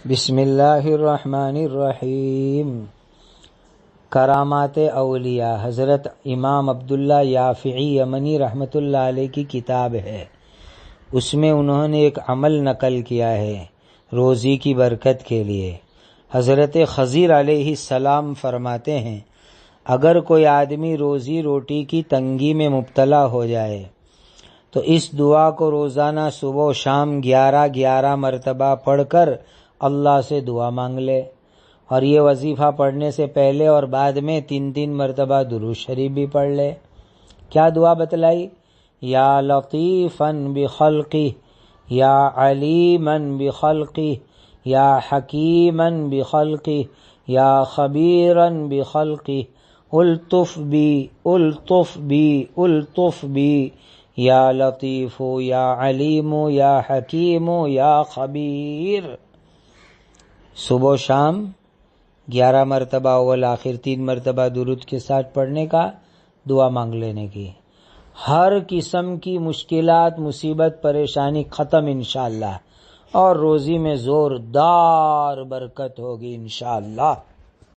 بسم اللہ الرحمن الرحیم۔ کرامات اولیاء حضرت امام عبداللہ یافعی یمنی رحمۃ اللہ علیہ کی کتاب ہے۔ اس میں انہوں نے ایک عمل نقل کیا ہے روزی کی برکت کے لیے۔ حضرت خضر علیہ السلام فرماتے ہیں، اگر کوئی آدمی روزی روٹی کی تنگی میں مبتلا ہو جائے تو اس دعا کو روزانہ صبح و شام 11 مرتبہ پڑھ کر اللہ سے دعا مانگ لے، اور یہ وظیفہ پڑھنے سے پہلے اور بعد میں 3 مرتبہ درود شریف بھی پڑھ لے۔ کیا دعا بتلائی؟ یا لطیفاً بخلقہ، یا علیماً بخلقہ، یا حکیماً بخلقہ، یا خبیراً بخلقہ، الطف بی الطف بی الطف بی، یا لطیف یا علیم یا حکیم یا خبیر۔ صبح و شام 11 مرتبہ اول آخر 3 مرتبہ درود کے ساتھ پڑھنے کا، دعا مانگ لینے کی۔ ہر قسم کی مشکلات، مصیبت، پریشانی ختم انشاءاللہ، اور روزی میں زوردار برکت ہوگی انشاءاللہ۔